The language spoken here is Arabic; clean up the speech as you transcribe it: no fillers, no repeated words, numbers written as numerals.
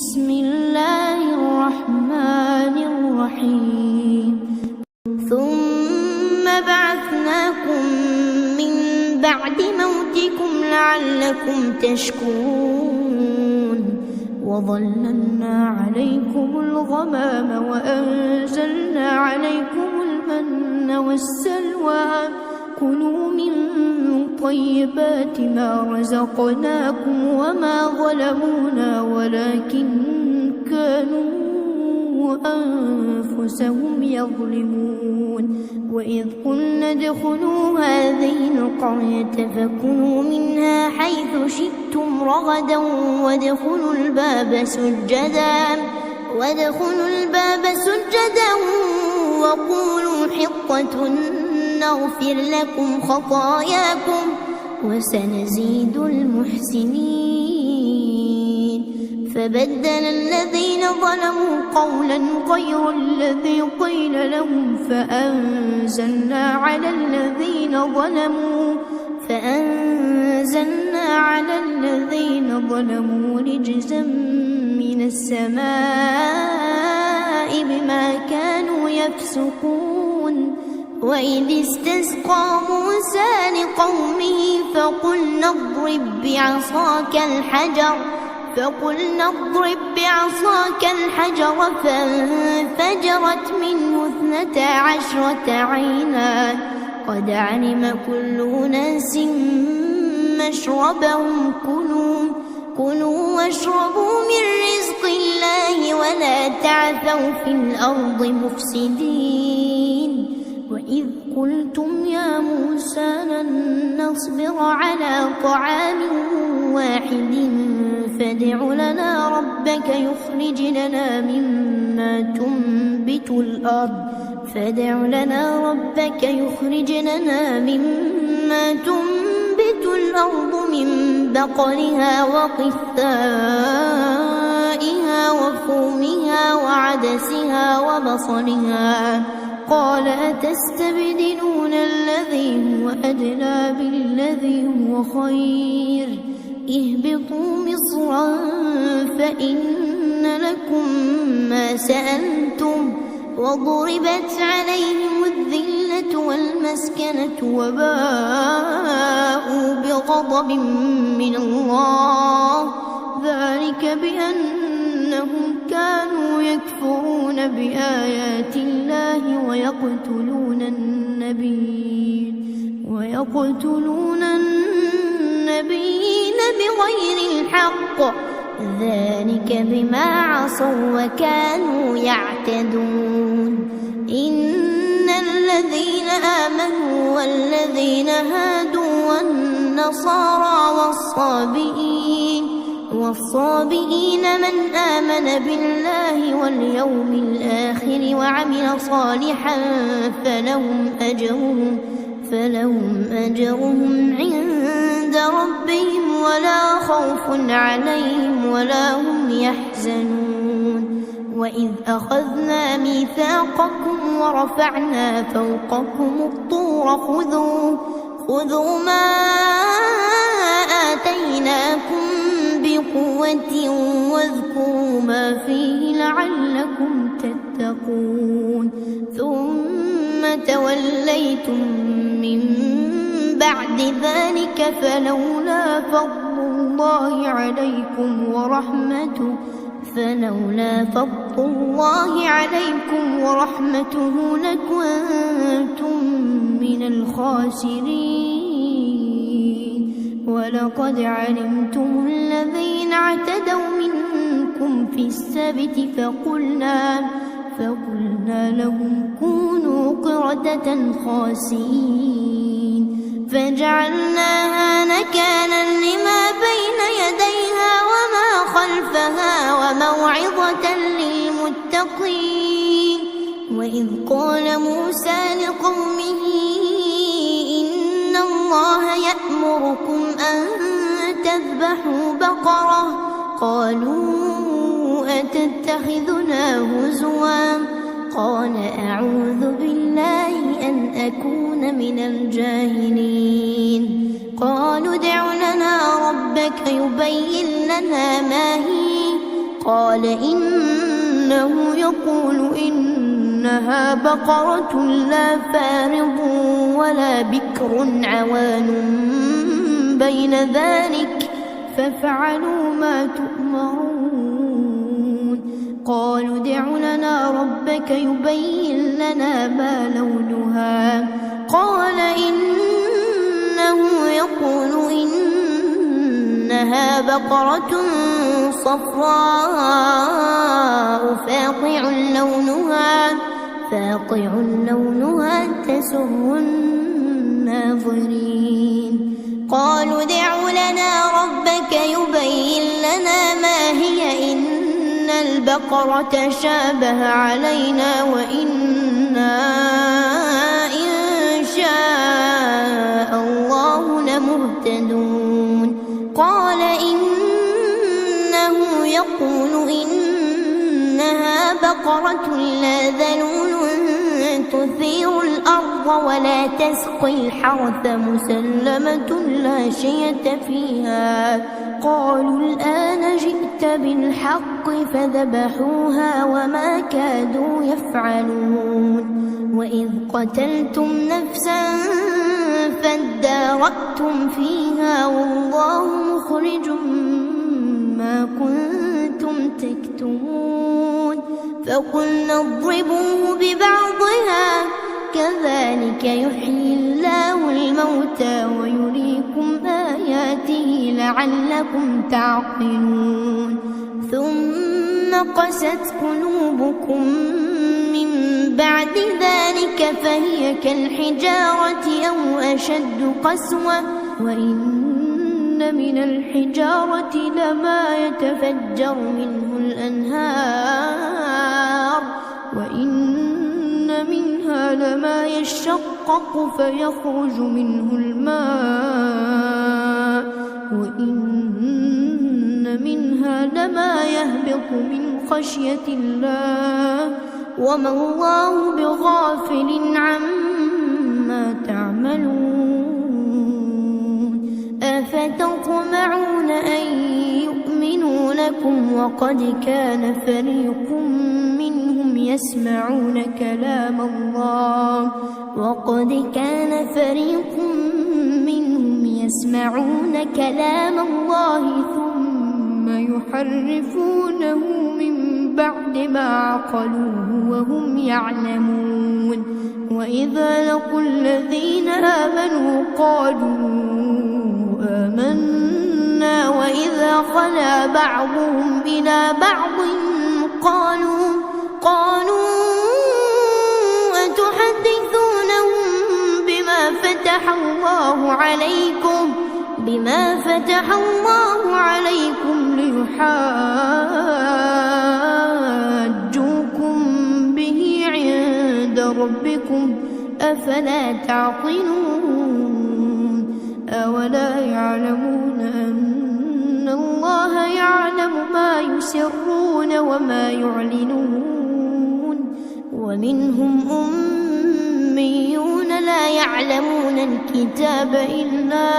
بسم الله الرحمن الرحيم ثم بعثناكم من بعد موتكم لعلكم تشكرون وظللنا عليكم الغمام وأنزلنا عليكم المن والسلوى كلوا من طيبات ما رزقناكم وما ظلمونا ولكن كانوا أنفسهم يظلمون وإذ قلنا ادخلوا هذه القرية فكلوا منها حيث شئتم رغدا وادخلوا الباب سجدا وقولوا حطة نغفر لكم خطاياكم وسنزيد المحسنين فبدل الذين ظلموا قولا غير الذي قيل لهم فأنزلنا على الذين ظلموا رجزا من السماء بما كانوا يفسقون وإذ استسقى موسى لقومه فقلنا اضرب بعصاك الحجر فانفجرت منه 12 عينا قد علم كل أناس مشربهم كلوا واشربوا من رزق الله ولا تعثوا في الأرض مفسدين وإذ قلتم يا موسى لن نصبر على طعام واحد فادع لنا ربك يخرج لنا مما تنبت الأرض من بقلها وقثائها وفومها وعدسها وبصلها قال أتستبدلون الذي هو أدنى بالذي هو خير اهبطوا مصرا فإن لكم ما سألتم وضربت عليهم الذلة والمسكنة وباءوا بغضب من الله ذلك بأنهم كانوا يكفرون بآيات الله ويقتلون النبيين بغير الحق ذلك بما عصوا وكانوا يعتدون إن الذين آمنوا والذين هادوا والنصارى والصابئين من آمن بالله واليوم الآخر وعمل صالحا فلهم أجرهم عند ربهم ولا خوف عليهم ولا هم يحزنون وإذ أخذنا ميثاقكم ورفعنا فوقكم الطور خذوا ما آتيناكم بقوة واذكروا ما فيه لعلكم تتقون ثم توليتم من بعد ذلك فلولا فضل الله عليكم ورحمته لكنتم من الخاسرين ولقد علمتم الذين اعتدوا منكم في السبت فقلنا لهم كونوا قردة خاسئين فجعلناها نكالا لما بين يديها وما خلفها وموعظة للمتقين وإذ قال موسى لقومه إن الله يأمركم أن تذبحوا بقرة قالوا أتتخذنا هزوا قال أعوذ بالله أن أكون من الجاهلين قالوا ادع لنا ربك يبين لنا ما هي قال إنه يقول إنها بقرة لا فارض ولا بكر عوان بين ذلك فافعلوا ما تؤمرون قالوا ادع لنا ربك يبين لنا ما لونها قال إنه يقول إنها بقرة صفراء فاقع لونها تسر الناظرين قالوا ادع لنا ربك يبين لنا ما هي إن البقرة شابه علينا وإنا إن شاء الله لمهتدون قال إنه يقول إنها بقرة لا ذلول تثير الأرض ولا تسقي الحرث مسلمة لا شية فيها قالوا الآن جئت بالحق فذبحوها وما كادوا يفعلون وإذ قتلتم نفسا فادارأتم فيها والله مخرج ما كنتم تكتمون فقلنا اضربوه ببعضها كذلك يحيي الله الموتى ويريكم آياته لعلكم تعقلون ثم قست قلوبكم من بعد ذلك فهي كالحجارة أو أشد قسوة وإن من الحجارة لما يتفجر منه الأنهار وإن منها لما يشقق فيخرج منه الماء وإن منها لما يهبط من خشية الله وما الله بغافل عما تعملون أفتطمعون أن يؤمنوا لكم وقد كان فريق منهم يسمعون كلام الله ثم يحرفونه من بعد ما عقلوه وهم يعلمون وإذا لقوا الذين آمنوا قالوا آمنا وإذا خلا بعضهم إلى بعض قالوا أتحدثونهم بما فتح الله عليكم ليحاجوكم به عند ربكم أفلا تعقلون أولا يعلمون أن الله يعلم ما يسرون وما يعلنون ومنهم أميون لا يعلمون الكتاب إلا